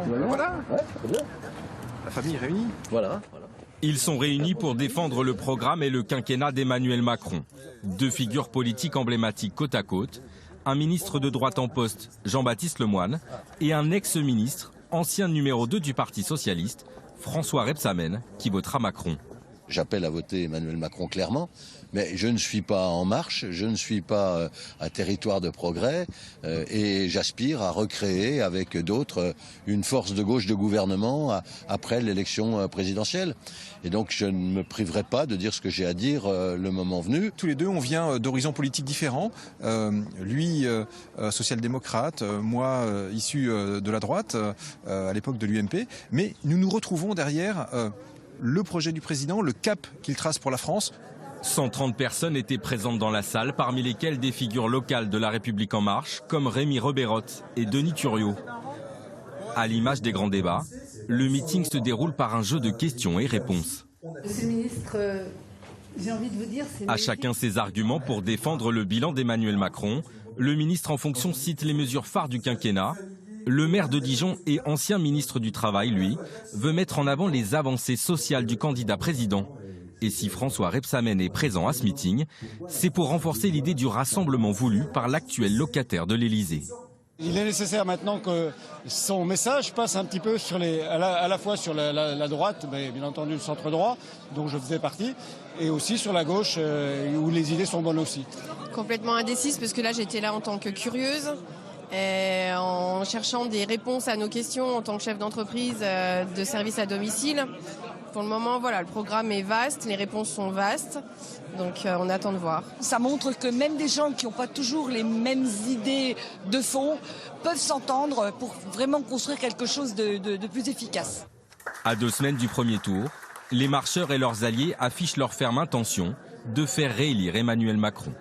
enfants. Voilà. La famille est réunie. Voilà. Ils sont réunis pour défendre le programme et le quinquennat d'Emmanuel Macron. Deux figures politiques emblématiques côte à côte, un ministre de droite en poste, Jean-Baptiste Lemoyne, et un ex-ministre, ancien numéro 2 du Parti socialiste, François Rebsamen, qui votera Macron. J'appelle à voter Emmanuel Macron clairement, mais je ne suis pas En Marche, je ne suis pas à Territoire de Progrès et j'aspire à recréer avec d'autres une force de gauche de gouvernement après l'élection présidentielle. Et donc je ne me priverai pas de dire ce que j'ai à dire le moment venu. Tous les deux, on vient d'horizons politiques différents. Lui, social-démocrate, moi, issu de la droite, à l'époque de l'UMP. Mais nous nous retrouvons derrière le projet du président, le cap qu'il trace pour la France. 130 personnes étaient présentes dans la salle, parmi lesquelles des figures locales de La République En Marche, comme Rémi Rebeyrotte et Denis Thuriot. À l'image des grands débats, le meeting se déroule par un jeu de questions et réponses. Monsieur le ministre, j'ai envie de vous dire... À chacun ses arguments pour défendre le bilan d'Emmanuel Macron. Le ministre en fonction cite les mesures phares du quinquennat. Le maire de Dijon et ancien ministre du Travail, lui, veut mettre en avant les avancées sociales du candidat président. Et si François Rebsamen est présent à ce meeting, c'est pour renforcer l'idée du rassemblement voulu par l'actuel locataire de l'Élysée. Il est nécessaire maintenant que son message passe un petit peu sur à la fois sur la droite, mais bien entendu le centre-droit, dont je faisais partie, et aussi sur la gauche, où les idées sont bonnes aussi. Complètement indécise, parce que là j'étais là en tant que curieuse, en cherchant des réponses à nos questions en tant que chef d'entreprise de service à domicile. Pour le moment, voilà, le programme est vaste, les réponses sont vastes, donc on attend de voir. Ça montre que même des gens qui n'ont pas toujours les mêmes idées de fond peuvent s'entendre pour vraiment construire quelque chose de plus efficace. À 2 semaines du premier tour, les marcheurs et leurs alliés affichent leur ferme intention de faire réélire Emmanuel Macron.